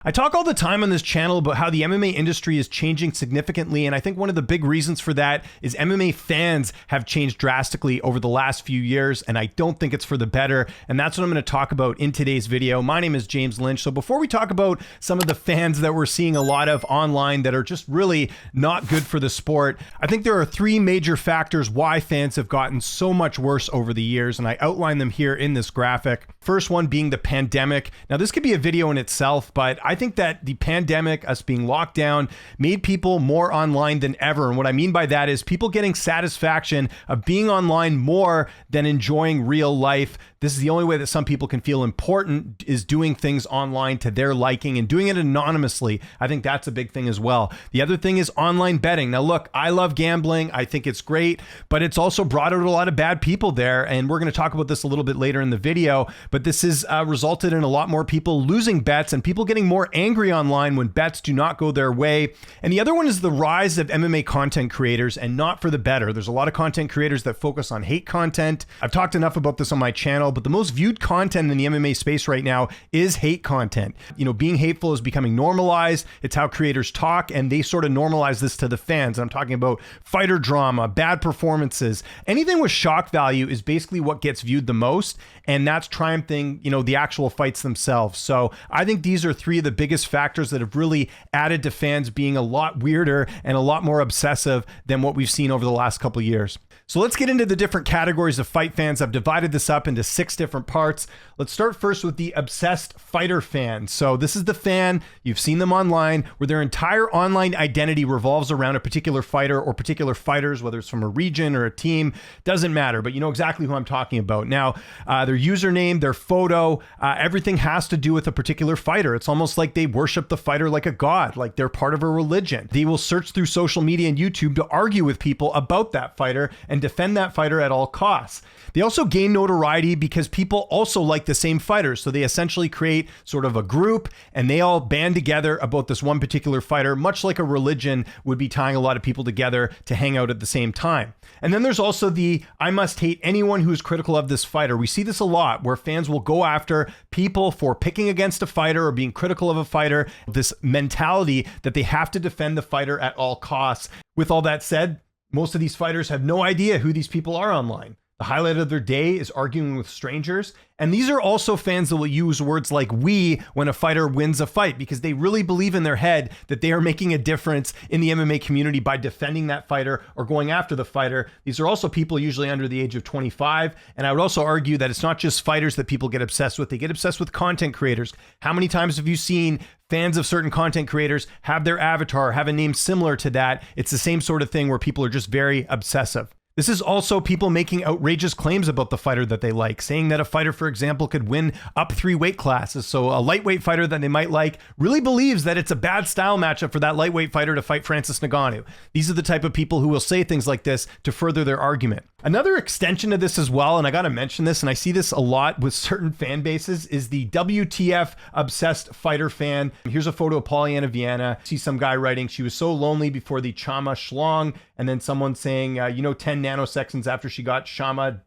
I talk all the time on this channel about how the MMA industry is changing significantly, and I think one of the big reasons for that is MMA fans have changed drastically over the last few years, and I don't think it's for the better, and that's what I'm going to talk about in today's video. My name is James Lynch, so before we talk about some of the fans that we're seeing a lot of online that are just really not good for the sport, I think there are three major factors why fans have gotten so much worse over the years, and I outline them here in this graphic. First one being the pandemic. Now, this could be a video in itself, but I think that the pandemic, us being locked down, made people more online than ever. And what I mean by that is people getting satisfaction of being online more than enjoying real life. This is the only way that some people can feel important, is doing things online to their liking and doing it anonymously. I think that's a big thing as well. The other thing is online betting. Now, look, I love gambling. I think it's great, but it's also brought out a lot of bad people there. And we're going to talk about this a little bit later in the video, but this has resulted in a lot more people losing bets and people getting more angry online when bets do not go their way. And the other one is the rise of MMA content creators, and not for the better. There's a lot of content creators that focus on hate content. I've talked enough about this on my channel, but the most viewed content in the MMA space right now is hate content. You know, being hateful is becoming normalized. It's how creators talk, and they sort of normalize this to the fans. I'm talking about fighter drama, bad performances. Anything with shock value is basically what gets viewed the most, and that's triumphing, you know, the actual fights themselves. So I think these are three of the biggest factors that have really added to fans being a lot weirder and a lot more obsessive than what we've seen over the last couple of years. So let's get into the different categories of fight fans. I've divided this up into 6 different parts. Let's start first with the obsessed fighter fan. So this is the fan, you've seen them online, where their entire online identity revolves around a particular fighter or particular fighters, whether it's from a region or a team, doesn't matter, but you know exactly who I'm talking about. Now, their username, their photo, everything has to do with a particular fighter. It's almost like they worship the fighter like a god, like they're part of a religion. They will search through social media and YouTube to argue with people about that fighter and defend that fighter at all costs. They also gain notoriety because people also like the same fighters. So they essentially create sort of a group and they all band together about this one particular fighter, much like a religion would be tying a lot of people together to hang out at the same time. And then there's also the I must hate anyone who's critical of this fighter. We see this a lot where fans will go after people for picking against a fighter or being critical of a fighter, this mentality that they have to defend the fighter at all costs. With all that said, most of these fighters have no idea who these people are online. The highlight of their day is arguing with strangers. And these are also fans that will use words like "we" when a fighter wins a fight, because they really believe in their head that they are making a difference in the MMA community by defending that fighter or going after the fighter. These are also people usually under the age of 25. And I would also argue that it's not just fighters that people get obsessed with. They get obsessed with content creators. How many times have you seen fans of certain content creators have their avatar, have a name similar to that? It's the same sort of thing where people are just very obsessive. This is also people making outrageous claims about the fighter that they like, saying that a fighter, for example, could win up 3 weight classes. So a lightweight fighter that they might like really believes that it's a bad style matchup for that lightweight fighter to fight Francis Ngannou. These are the type of people who will say things like this to further their argument. Another extension of this as well, and I got to mention this, and I see this a lot with certain fan bases, is the WTF obsessed fighter fan. Here's a photo of Polyana Viana. See some guy writing, she was so lonely before the Chama Schlong, and then someone saying, 10 nanoseconds after she got Shama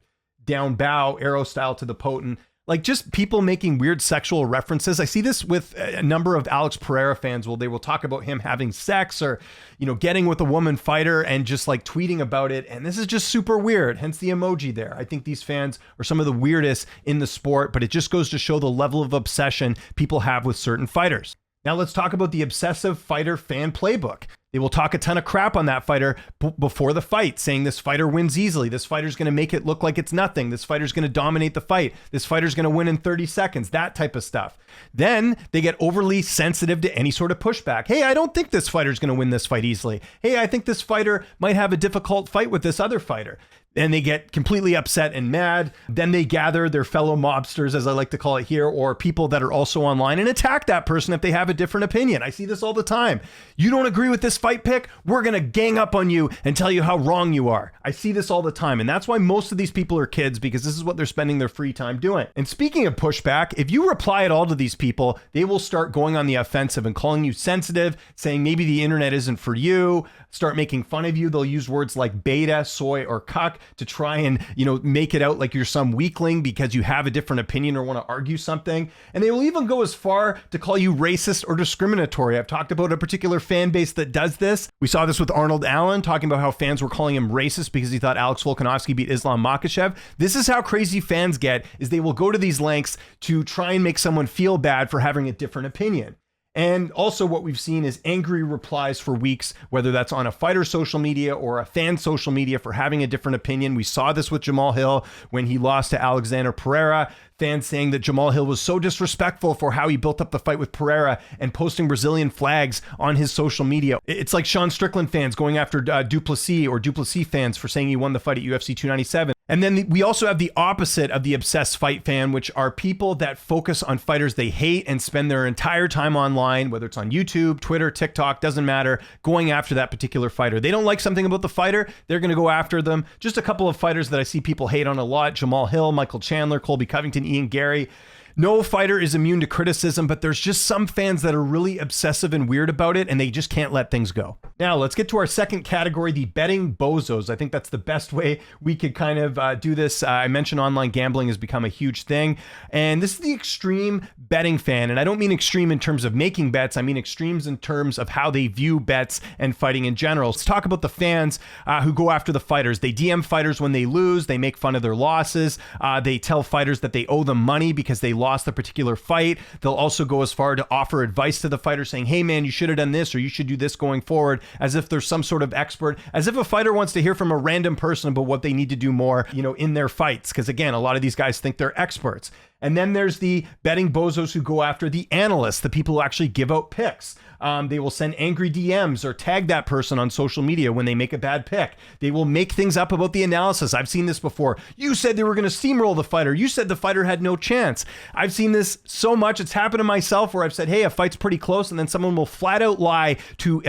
down bow, arrow style to the potent. Like, just people making weird sexual references. I see this with a number of Alex Pereira fans. They will talk about him having sex or, getting with a woman fighter and just like tweeting about it. And this is just super weird. Hence the emoji there. I think these fans are some of the weirdest in the sport, but it just goes to show the level of obsession people have with certain fighters. Now let's talk about the obsessive fighter fan playbook. They will talk a ton of crap on that fighter before the fight, saying this fighter wins easily. This fighter's going to make it look like it's nothing. This fighter's going to dominate the fight. This fighter's going to win in 30 seconds, that type of stuff. Then they get overly sensitive to any sort of pushback. Hey, I don't think this fighter's going to win this fight easily. Hey, I think this fighter might have a difficult fight with this other fighter. And they get completely upset and mad. Then they gather their fellow mobsters, as I like to call it here, or people that are also online, and attack that person if they have a different opinion. I see this all the time. You don't agree with this fight pick? We're going to gang up on you and tell you how wrong you are. I see this all the time. And that's why most of these people are kids, because this is what they're spending their free time doing. And speaking of pushback, if you reply at all to these people, they will start going on the offensive and calling you sensitive, saying maybe the internet isn't for you, start making fun of you. They'll use words like beta, soy, or cuck. to try and, make it out like you're some weakling because you have a different opinion or want to argue something. And they will even go as far to call you racist or discriminatory. I've talked about a particular fan base that does this. We saw this with Arnold Allen, talking about how fans were calling him racist because he thought Alex Volkanovski beat Islam Makhachev. This is how crazy fans get, is they will go to these lengths to try and make someone feel bad for having a different opinion. And also what we've seen is angry replies for weeks, whether that's on a fighter's social media or a fan social media for having a different opinion. We saw this with Jamal Hill when he lost to Alexander Pereira. Fans saying that Jamal Hill was so disrespectful for how he built up the fight with Pereira and posting Brazilian flags on his social media. It's like Sean Strickland fans going after Duplessis, or Duplessis fans for saying he won the fight at UFC 297. And then we also have the opposite of the obsessed fight fan, which are people that focus on fighters they hate and spend their entire time online, whether it's on YouTube, Twitter, TikTok, doesn't matter, going after that particular fighter. They don't like something about the fighter, they're going to go after them. Just a couple of fighters that I see people hate on a lot: Jamal Hill, Michael Chandler, Colby Covington, Ian Gary. No fighter is immune to criticism, but there's just some fans that are really obsessive and weird about it, and they just can't let things go. Now, let's get to our second category, the betting bozos. I think that's the best way we could kind of do this. I mentioned online gambling has become a huge thing, and this is the extreme betting fan. And I don't mean extreme in terms of making bets. I mean extremes in terms of how they view bets and fighting in general. Let's talk about the fans who go after the fighters. They DM fighters when they lose. They make fun of their losses. They tell fighters that they owe them money because they lost the particular fight. They'll also go as far to offer advice to the fighter, saying, hey man, you should have done this, or you should do this going forward, as if there's some sort of expert, as if a fighter wants to hear from a random person about what they need to do more, in their fights. Because again, a lot of these guys think they're experts. And then there's the betting bozos who go after the analysts, the people who actually give out picks. They will send angry DMs or tag that person on social media when they make a bad pick. They will make things up about the analysis. I've seen this before. You said they were going to steamroll the fighter. You said the fighter had no chance. I've seen this so much. It's happened to myself where I've said, hey, a fight's pretty close. And then someone will flat out lie to,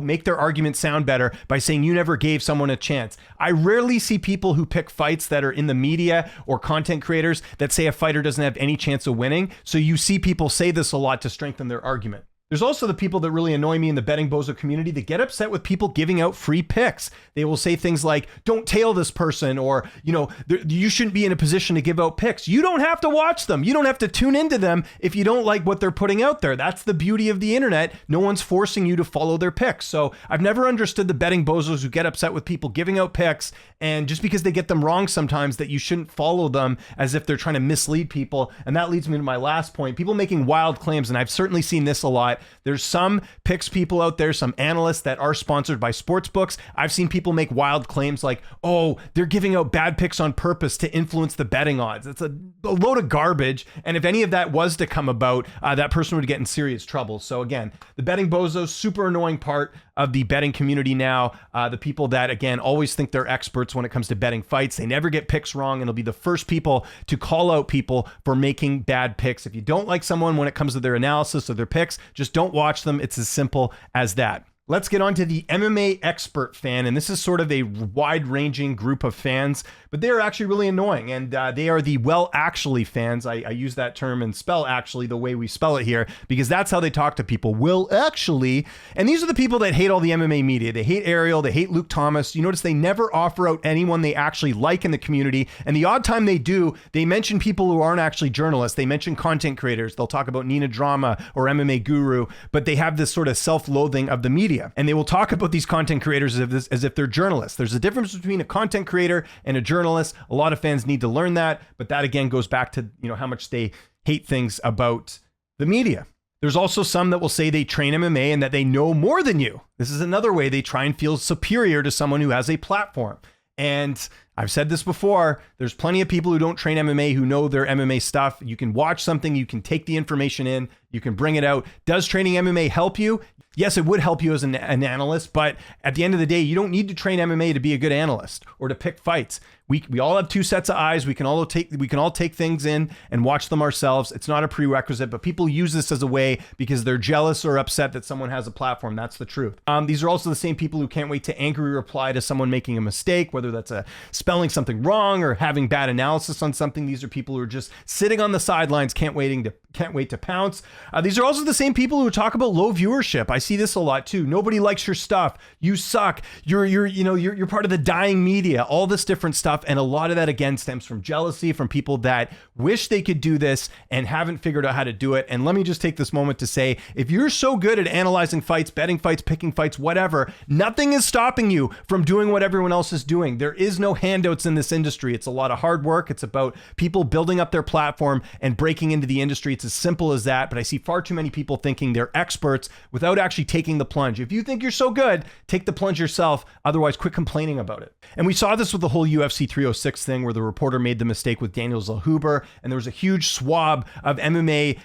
make their argument sound better by saying you never gave someone a chance. I rarely see people who pick fights that are in the media or content creators that say a fighter doesn't have any chance of winning. So you see people say this a lot to strengthen their argument. There's also the people that really annoy me in the betting bozo community that get upset with people giving out free picks. They will say things like, don't tail this person, or, you shouldn't be in a position to give out picks. You don't have to watch them. You don't have to tune into them if you don't like what they're putting out there. That's the beauty of the internet. No one's forcing you to follow their picks. So I've never understood the betting bozos who get upset with people giving out picks, and just because they get them wrong sometimes, that you shouldn't follow them as if they're trying to mislead people. And that leads me to my last point, people making wild claims. And I've certainly seen this a lot. There's some picks people out there, some analysts that are sponsored by sports books. I've seen people make wild claims like, oh, they're giving out bad picks on purpose to influence the betting odds. It's a load of garbage. And if any of that was to come about, that person would get in serious trouble. So again, the betting bozos, super annoying part of the betting community now. The people that, again, always think they're experts when it comes to betting fights. They never get picks wrong, and they'll be the first people to call out people for making bad picks. If you don't like someone when it comes to their analysis of their picks, just don't watch them. It's as simple as that. Let's get on to the MMA Expert Fan, and this is sort of a wide-ranging group of fans, but they're actually really annoying, and they are the well actually fans. I use that term and spell actually the way we spell it here, because that's how they talk to people. Will actually, and these are the people that hate all the MMA media. They hate Ariel, they hate Luke Thomas. You notice they never offer out anyone they actually like in the community, and the odd time they do, they mention people who aren't actually journalists. They mention content creators. They'll talk about Nina Drama or MMA Guru, but they have this sort of self-loathing of the media. And they will talk about these content creators as if they're journalists. There's a difference between a content creator and a journalist. A lot of fans need to learn that, but that again goes back to, how much they hate things about the media. There's also some that will say they train MMA and that they know more than you. This is another way they try and feel superior to someone who has a platform. And I've said this before, there's plenty of people who don't train MMA who know their MMA stuff. You can watch something, you can take the information in, you can bring it out. Does training MMA help you? Yes, it would help you as an analyst, but at the end of the day, you don't need to train MMA to be a good analyst or to pick fights. We all have two sets of eyes. We can all take things in and watch them ourselves. It's not a prerequisite, but people use this as a way because they're jealous or upset that someone has a platform. That's the truth. These are also the same people who can't wait to angry reply to someone making a mistake, whether that's spelling something wrong or having bad analysis on something. These are people who are just sitting on the sidelines, can't wait to pounce. These are also the same people who talk about low viewership. I see this a lot too. Nobody likes your stuff. You suck. You're part of the dying media, all this different stuff. And a lot of that again stems from jealousy, from people that wish they could do this and haven't figured out how to do it. And let me just take this moment to say, if you're so good at analyzing fights, betting fights, picking fights, whatever, nothing is stopping you from doing what everyone else is doing. There is no handouts in this industry. It's a lot of hard work. It's about people building up their platform and breaking into the industry. It's as simple as that. But I see far too many people thinking they're experts without actually taking the plunge. If you think you're so good, take the plunge yourself. Otherwise, quit complaining about it. And we saw this with the whole UFC 306 thing, where the reporter made the mistake with Daniel Zellhuber, and there was a huge swab of MMA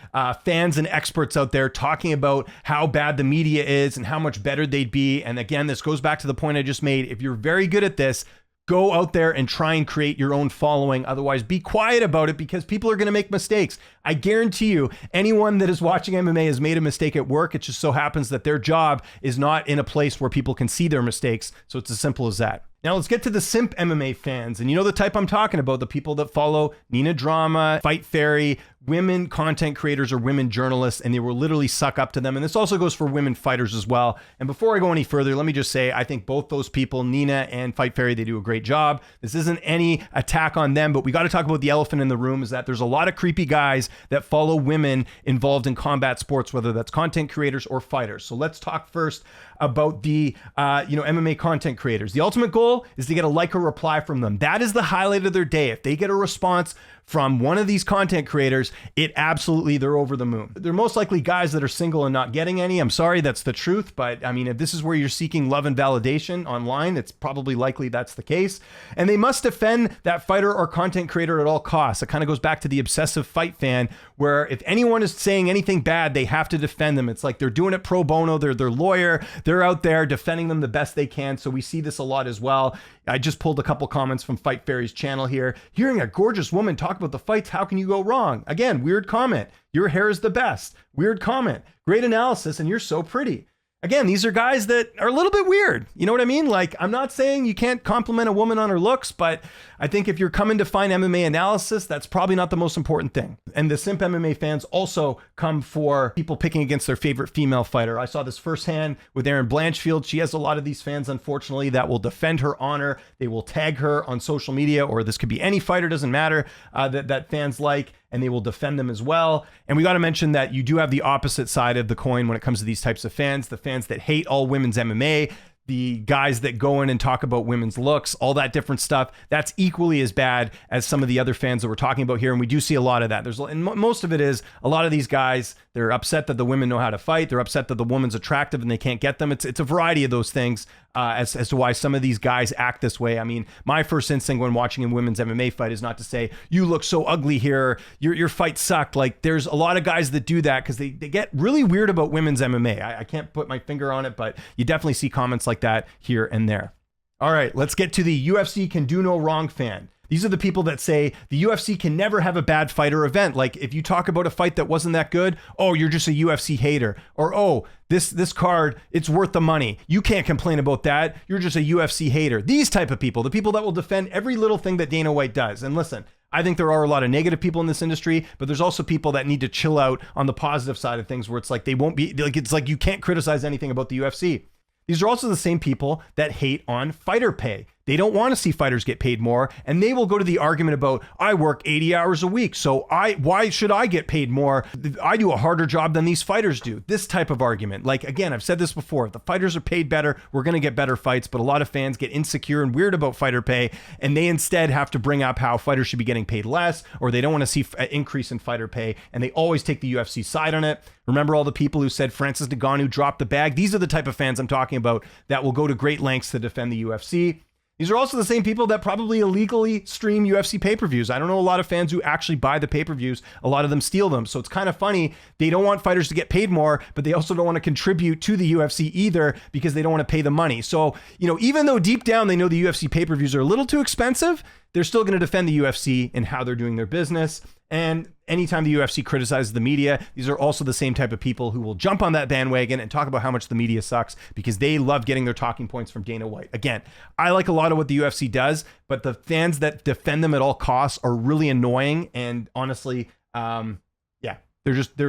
fans and experts out there talking about how bad the media is and how much better they'd be. And again, this goes back to the point I just made. If you're very good at this, go out there and try and create your own following. Otherwise, be quiet about it, because people are going to make mistakes. I guarantee you, anyone that is watching MMA has made a mistake at work. It just so happens that their job is not in a place where people can see their mistakes. So it's as simple as that. Now let's get to the SIMP MMA fans. And you know the type I'm talking about, the people that follow Nina Drama, Fight Fairy, women content creators or women journalists, and they will literally suck up to them. And this also goes for women fighters as well. And before I go any further, let me just say, I think both those people, Nina and Fight Fairy, they do a great job. This isn't any attack on them, but we got to talk about the elephant in the room, is that there's a lot of creepy guys that follow women involved in combat sports, whether that's content creators or fighters. So let's talk first about the MMA content creators. The ultimate goal is to get a like or reply from them. That is the highlight of their day. If they get a response from one of these content creators, they're over the moon. They're most likely guys that are single and not getting any. I'm sorry, that's the truth. But I mean, if this is where you're seeking love and validation online, it's probably likely that's the case. And they must defend that fighter or content creator at all costs. It kind of goes back to the obsessive fight fan, where if anyone is saying anything bad, they have to defend them. It's like they're doing it pro bono. They're their lawyer. They're out there defending them the best they can. So we see this a lot as well. I just pulled a couple comments from Fight Fairy's channel here. Hearing a gorgeous woman talk about the fights, how can you go wrong? Again, weird comment. Your hair is the best. Weird comment. Great analysis, and you're so pretty. Again, these are guys that are a little bit weird. You know what I mean? Like, I'm not saying you can't compliment a woman on her looks, but I think if you're coming to find MMA analysis, that's probably not the most important thing. And the SIMP MMA fans also come for people picking against their favorite female fighter. I saw this firsthand with Erin Blanchfield. She has a lot of these fans, unfortunately, that will defend her honor. They will tag her on social media, or this could be any fighter, doesn't matter, that fans like, and they will defend them as well. And we got to mention that you do have the opposite side of the coin when it comes to these types of fans, the fans that hate all women's MMA, the guys that go in and talk about women's looks, all that different stuff. That's equally as bad as some of the other fans that we're talking about here. And we do see a lot of that. And most of it is a lot of these guys, they're upset that the women know how to fight. They're upset that the woman's attractive and they can't get them. It's a variety of those things as to why some of these guys act this way. I mean, my first instinct when watching a women's MMA fight is not to say, you look so ugly here, your fight sucked. Like, there's a lot of guys that do that because they get really weird about women's MMA. I can't put my finger on it, but you definitely see comments like that here and there. All right, let's get to the UFC can do no wrong fan. These are the people that say the UFC can never have a bad fight or event. Like, if you talk about a fight that wasn't that good, oh, you're just a UFC hater. Or, oh, this card, it's worth the money. You can't complain about that. You're just a UFC hater. These type of people, the people that will defend every little thing that Dana White does. And listen, I think there are a lot of negative people in this industry, but there's also people that need to chill out on the positive side of things, where it's like they won't be, like, it's like you can't criticize anything about the UFC. These are also the same people that hate on fighter pay. They don't want to see fighters get paid more, and they will go to the argument about, I work 80 hours a week, so why should I get paid more? I do a harder job than these fighters do. This type of argument. Like, again, I've said this before, if the fighters are paid better, we're going to get better fights, but a lot of fans get insecure and weird about fighter pay, and they instead have to bring up how fighters should be getting paid less, or they don't want to see an increase in fighter pay, and they always take the UFC side on it. Remember all the people who said Francis Ngannou dropped the bag? These are the type of fans I'm talking about that will go to great lengths to defend the UFC. These are also the same people that probably illegally stream UFC pay-per-views. I don't know a lot of fans who actually buy the pay-per-views. A lot of them steal them. So it's kind of funny. They don't want fighters to get paid more, but they also don't want to contribute to the UFC either because they don't want to pay the money. So, even though deep down they know the UFC pay-per-views are a little too expensive, they're still going to defend the UFC and how they're doing their business. And anytime the UFC criticizes the media, these are also the same type of people who will jump on that bandwagon and talk about how much the media sucks because they love getting their talking points from Dana White. Again, I like a lot of what the UFC does, but the fans that defend them at all costs are really annoying. And honestly, they're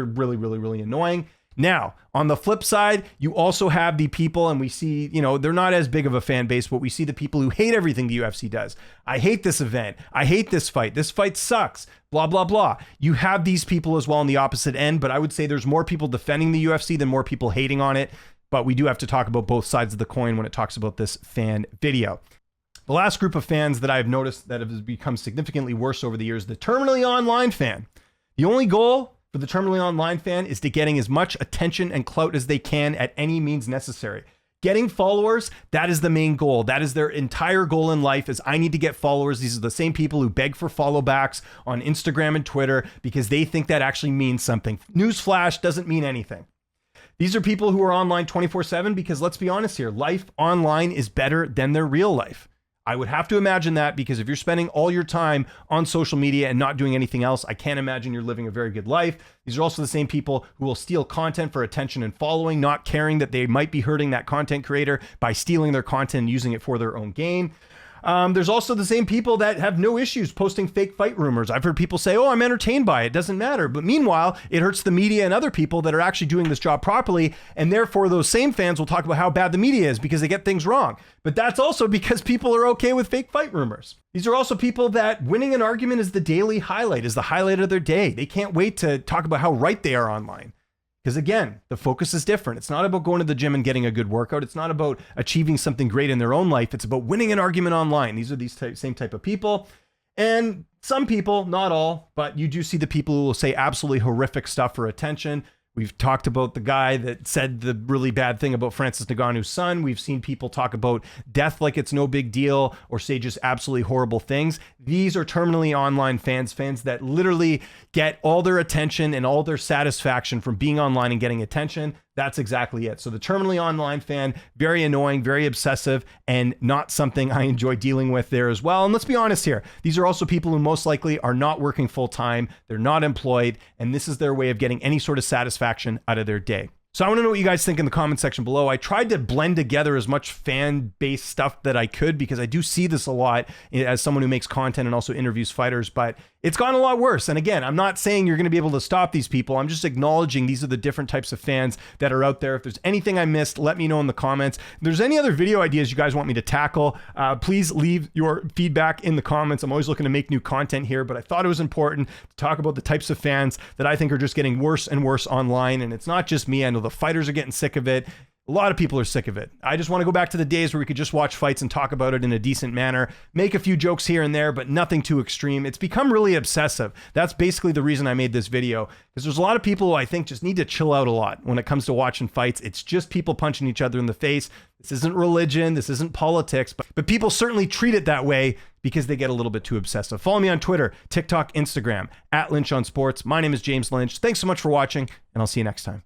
really, really, really annoying. Now, on the flip side, you also have the people, and we see, they're not as big of a fan base, but we see the people who hate everything the UFC does. I hate this event. I hate this fight. This fight sucks. Blah, blah, blah. You have these people as well on the opposite end, but I would say there's more people defending the UFC than more people hating on it. But we do have to talk about both sides of the coin when it talks about this fan video. The last group of fans that I've noticed that have become significantly worse over the years, the terminally online fan. The only goal for the terminally online fan is to getting as much attention and clout as they can at any means necessary. Getting followers, that is the main goal. That is their entire goal in life, is I need to get followers. These are the same people who beg for follow backs on Instagram and Twitter because they think that actually means something. Newsflash, doesn't mean anything. These are people who are online 24/7 because let's be honest here, life online is better than their real life. I would have to imagine that, because if you're spending all your time on social media and not doing anything else, I can't imagine you're living a very good life. These are also the same people who will steal content for attention and following, not caring that they might be hurting that content creator by stealing their content and using it for their own gain. There's also the same people that have no issues posting fake fight rumors. I've heard people say, oh, I'm entertained by it. It doesn't matter. But meanwhile, it hurts the media and other people that are actually doing this job properly. And therefore, those same fans will talk about how bad the media is because they get things wrong. But that's also because people are okay with fake fight rumors. These are also people that winning an argument is the daily highlight, is the highlight of their day. They can't wait to talk about how right they are online. Because again, the focus is different. It's not about going to the gym and getting a good workout. It's not about achieving something great in their own life. It's about winning an argument online. These are these same type of people. And some people, not all, but you do see the people who will say absolutely horrific stuff for attention. We've talked about the guy that said the really bad thing about Francis Ngannou's son. We've seen people talk about death like it's no big deal or say just absolutely horrible things. These are terminally online fans that literally get all their attention and all their satisfaction from being online and getting attention. That's exactly it. So the terminally online fan, very annoying, very obsessive, and not something I enjoy dealing with there as well. And let's be honest here. These are also people who most likely are not working full time. They're not employed. And this is their way of getting any sort of satisfaction out of their day. So I want to know what you guys think in the comment section below. I tried to blend together as much fan-based stuff that I could because I do see this a lot as someone who makes content and also interviews fighters, but it's gotten a lot worse. And again, I'm not saying you're going to be able to stop these people. I'm just acknowledging these are the different types of fans that are out there. If there's anything I missed, let me know in the comments. If there's any other video ideas you guys want me to tackle, please leave your feedback in the comments. I'm always looking to make new content here, but I thought it was important to talk about the types of fans that I think are just getting worse and worse online. And it's not just me. I know the fighters are getting sick of it. A lot of people are sick of it. I just want to go back to the days where we could just watch fights and talk about it in a decent manner, make a few jokes here and there, but nothing too extreme. It's become really obsessive. That's basically the reason I made this video, because there's a lot of people who I think just need to chill out a lot when it comes to watching fights. It's just people punching each other in the face. This isn't religion. This isn't politics, but people certainly treat it that way because they get a little bit too obsessive. Follow me on Twitter, TikTok, Instagram, @Lynch on Sports. My name is James Lynch. Thanks so much for watching, and I'll see you next time.